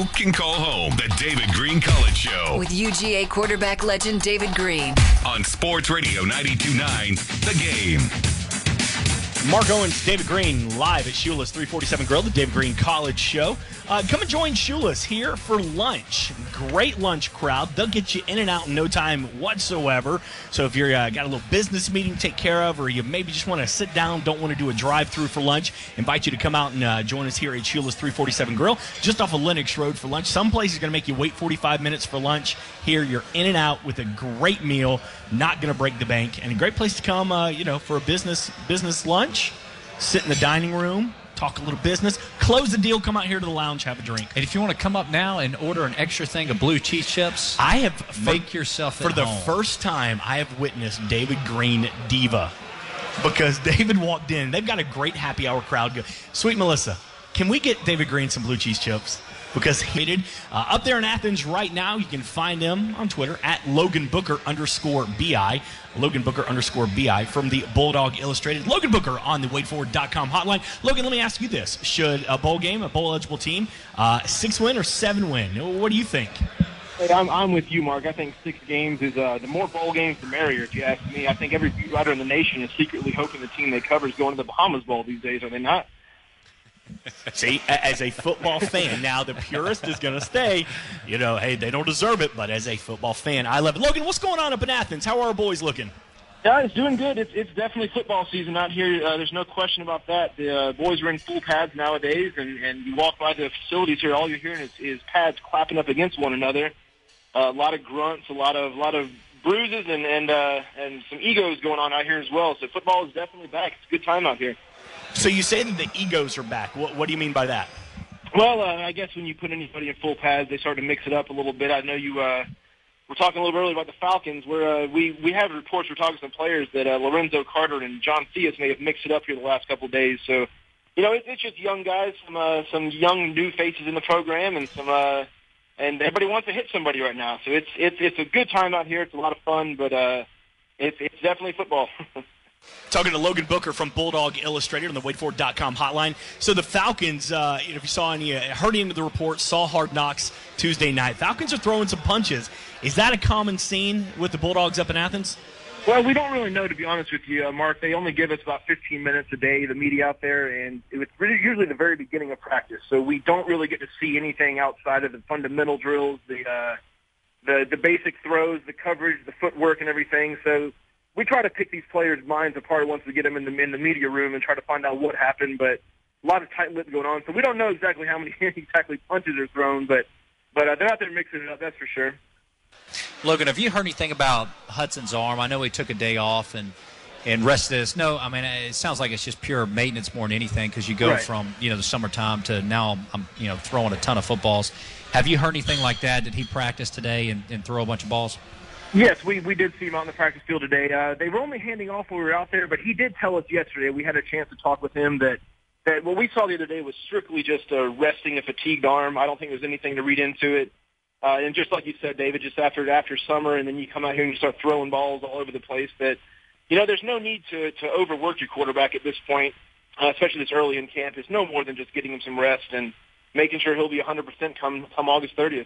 you can call home the David Green College Show with UGA quarterback legend David Green on Sports Radio 92.9 The Game. Mark Owens, David Green, live at Shula's 347 Grill, the David Green College Show. Come and join Shula's here for lunch. Great lunch crowd. They'll get you in and out in no time whatsoever. So if you're got a little business meeting to take care of, or you maybe just want to sit down, don't want to do a drive-through for lunch, invite you to come out and join us here at Shula's 347 Grill, just off of Lenox Road for lunch. Some places are going to make you wait 45 minutes for lunch. Here, you're in and out with a great meal, not going to break the bank, and a great place to come, for a business lunch. Sit in the dining room, talk a little business, close the deal, come out here to the lounge, have a drink. And if you want to come up now and order an extra thing of blue cheese chips, make yourself at home. For the first time, I have witnessed David Green diva, because David walked in. They've got a great happy hour crowd. Sweet Melissa, can we get David Green some blue cheese chips? Because he did. Up there in Athens right now, you can find him on Twitter at @LoganBooker_BI. LoganBooker_BI from the Bulldog Illustrated. Logan Booker on the waitfor.com hotline. Logan, let me ask you this. Should a bowl game, a bowl-eligible team, 6-win or 7-win? What do you think? Hey, I'm with you, Mark. I think 6 games is the more bowl games, the merrier, if you ask me. I think every beat writer in the nation is secretly hoping the team they cover is going to the Bahamas Bowl these days, are they not? See, as a football fan, now the purist is going to stay. Hey, they don't deserve it, but as a football fan, I love it. Logan, what's going on up in Athens? How are our boys looking? Yeah, it's doing good. It's definitely football season out here. There's no question about that. The boys are in full pads nowadays, and you walk by the facilities here, all you're hearing is pads clapping up against one another. A lot of grunts, a lot of bruises, and some egos going on out here as well. So football is definitely back. It's a good time out here. So you say that the egos are back. What do you mean by that? Well, I guess when you put anybody in full pads, they start to mix it up a little bit. I know you were talking a little bit earlier about the Falcons, where we have reports, we're talking to some players that Lorenzo Carter and John Theus may have mixed it up here the last couple of days. So, it's just young guys, some young new faces in the program, and and everybody wants to hit somebody right now. So it's a good time out here. It's a lot of fun, but it's definitely football. Talking to Logan Booker from Bulldog Illustrated on the waitfor.com hotline. So the Falcons, if you saw heard any of the reports, saw Hard Knocks Tuesday night. Falcons are throwing some punches. Is that a common scene with the Bulldogs up in Athens? Well, we don't really know, to be honest with you, Mark. They only give us about 15 minutes a day, the media out there, and it's usually the very beginning of practice. So we don't really get to see anything outside of the fundamental drills, the basic throws, the coverage, the footwork, and everything. So we try to pick these players' minds apart once we get them in the media room and try to find out what happened. But a lot of tight-lipped going on, so we don't know exactly how many punches are thrown. But they're out there mixing it up, that's for sure. Logan, have you heard anything about Hudson's arm? I know he took a day off and rested this. No, I mean, it sounds like it's just pure maintenance more than anything, because you go from the summertime to now I'm throwing a ton of footballs. Have you heard anything like that? Did he practice today and throw a bunch of balls? Yes, we did see him on the practice field today. They were only handing off when we were out there, but he did tell us yesterday, we had a chance to talk with him, that what we saw the other day was strictly just resting a fatigued arm. I don't think there's anything to read into it. And just like you said, David, just after summer, and then you come out here and you start throwing balls all over the place, that there's no need to overwork your quarterback at this point, especially this early in camp. It's no more than just getting him some rest and making sure he'll be 100% come August 30th.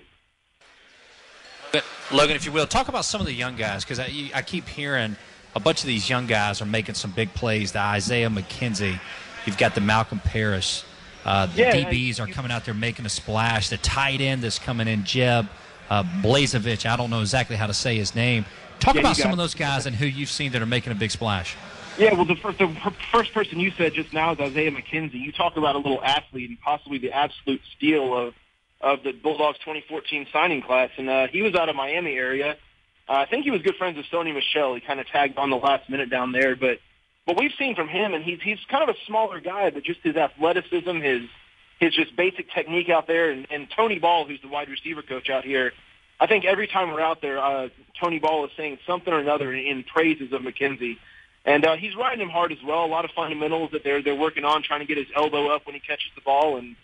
But, Logan, if you will, talk about some of the young guys, because I keep hearing a bunch of these young guys are making some big plays. The Isaiah McKenzie, you've got the Malcolm Parrish. DBs are coming out there making a splash. The tight end that's coming in, Jeb Blazevich. I don't know exactly how to say his name. Talk about some of those guys and who you've seen that are making a big splash. Yeah, well, the first person you said just now is Isaiah McKenzie. You talk about a little athlete and possibly the absolute steal of the Bulldogs 2014 signing class, and he was out of Miami area. I think he was good friends with Sony Michel. He kind of tagged on the last minute down there, but what we've seen from him, and he's kind of a smaller guy, but just his athleticism, his just basic technique out there, and Tony Ball, who's the wide receiver coach out here, I think every time we're out there, Tony Ball is saying something or another in praises of McKenzie. And he's riding him hard as well. A lot of fundamentals that they're working on, trying to get his elbow up when he catches the ball, and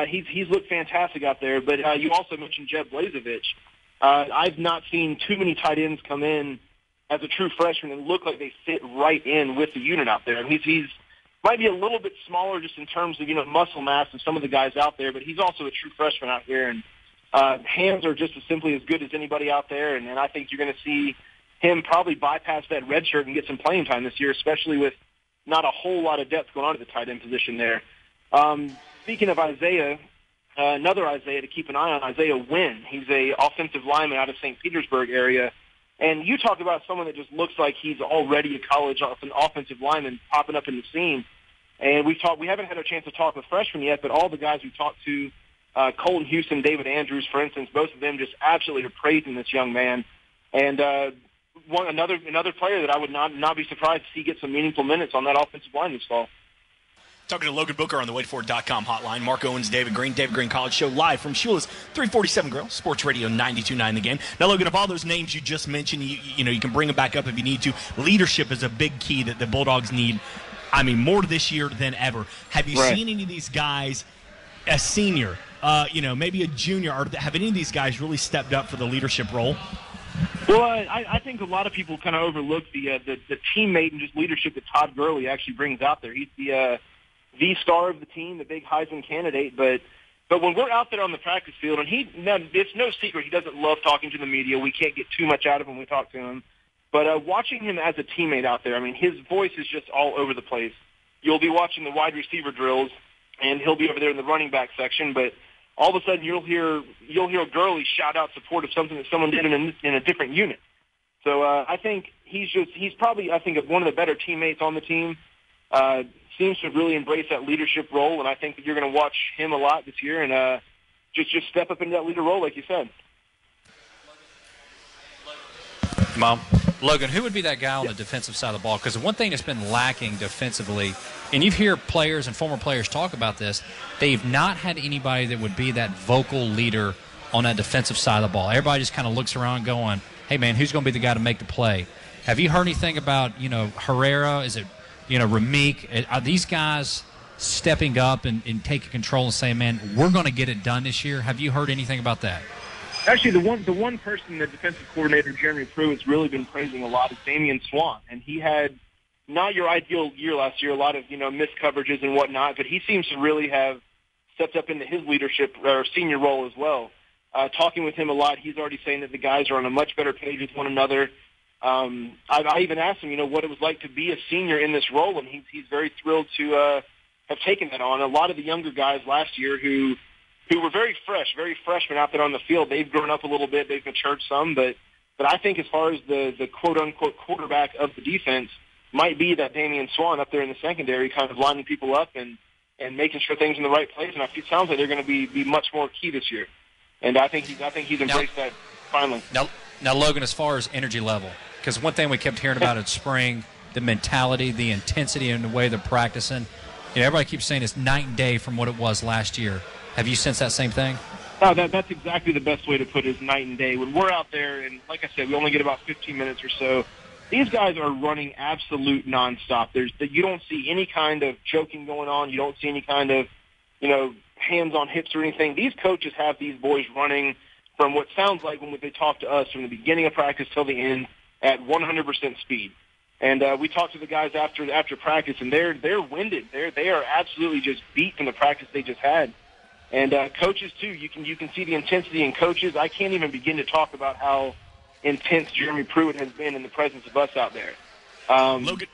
he's looked fantastic out there. But you also mentioned Jeb Blazevich. I've not seen too many tight ends come in as a true freshman and look like they fit right in with the unit out there. And he's might be a little bit smaller just in terms of, muscle mass of some of the guys out there, but he's also a true freshman out here, and hands are just as simply as good as anybody out there, and I think you're going to see him probably bypass that red shirt and get some playing time this year, especially with not a whole lot of depth going on at the tight end position there. Speaking of Isaiah, another Isaiah to keep an eye on, Isaiah Wynn. He's a offensive lineman out of St. Petersburg area. And you talk about someone that just looks like he's already a college offensive lineman popping up in the scene. And we haven't had a chance to talk with freshmen yet, but all the guys we talked to, Colton Houston, David Andrews, for instance, both of them just absolutely are praising this young man. And another player that I would not be surprised to see get some meaningful minutes on that offensive line this fall. Talking to Logan Booker on the waitfor.com hotline. Mark Owens, David Green College Show live from Shula's 347 Grill, Sports Radio 92.9 The Game. Now, Logan, of all those names you just mentioned, you can bring them back up if you need to. Leadership is a big key that the Bulldogs need, more this year than ever. Have you seen any of these guys, a senior, maybe a junior, or have any of these guys really stepped up for the leadership role? Well, I think a lot of people kind of overlook the teammate and just leadership that Todd Gurley actually brings out there. He's the star of the team, the big Heisman candidate. But when we're out there on the practice field, and it's no secret he doesn't love talking to the media. We can't get too much out of him when we talk to him. But watching him as a teammate out there, his voice is just all over the place. You'll be watching the wide receiver drills, and he'll be over there in the running back section, but all of a sudden you'll hear Gurley shout out support of something that someone did in a different unit. So I think he's probably one of the better teammates on the team. Seems to really embrace that leadership role, and I think that you're going to watch him a lot this year and just step up into that leader role, like you said. Mom, Logan, who would be that guy on the defensive side of the ball? Because the one thing that's been lacking defensively, and you hear players and former players talk about this, they've not had anybody that would be that vocal leader on that defensive side of the ball. Everybody just kind of looks around going, hey, man, who's going to be the guy to make the play? Have you heard anything about, Herrera? Is it, Ramik? Are these guys stepping up and taking control and saying, man, we're going to get it done this year? Have you heard anything about that? Actually, the one person the defensive coordinator, Jeremy Pruitt's really been praising a lot is Damian Swann. And he had not your ideal year last year, a lot of, missed coverages and whatnot, but he seems to really have stepped up into his leadership or senior role as well. Talking with him a lot, he's already saying that the guys are on a much better page with one another. I even asked him, what it was like to be a senior in this role, and he's very thrilled to have taken that on. A lot of the younger guys last year who were very freshmen out there on the field, they've grown up a little bit, they've matured some, but I think as far as the quote-unquote quarterback of the defense might be that Damian Swann up there in the secondary, kind of lining people up and making sure things in the right place, and it sounds like they're going to be much more key this year. And I think he's embraced that finally. Now, Logan, as far as energy level, because one thing we kept hearing about in spring, the mentality, the intensity, and the way they're practicing, everybody keeps saying it's night and day from what it was last year. Have you sensed that same thing? No, that's exactly the best way to put it, is night and day. When we're out there, and like I said, we only get about 15 minutes or so, these guys are running absolute nonstop. You don't see any kind of joking going on. You don't see any kind of, hands on hips or anything. These coaches have these boys running from what sounds like when they talk to us from the beginning of practice till the end at 100% speed. And we talked to the guys after practice, and they're winded. They are absolutely just beat from the practice they just had. And coaches too. You can see the intensity in coaches. I can't even begin to talk about how intense Jeremy Pruitt has been in the presence of us out there. Logan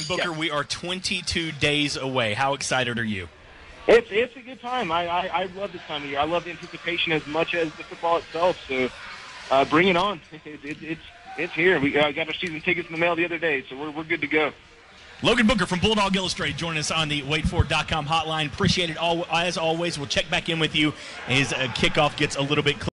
Booker, yeah. We are 22 days away. How excited are you? It's a good time. I love this time of year. I love the anticipation as much as the football itself. So bring it on. It's here. We got our season tickets in the mail the other day, so we're good to go. Logan Booker from Bulldog Illustrated joining us on the waitfor.com hotline. Appreciate it as always. We'll check back in with you as kickoff gets a little bit closer.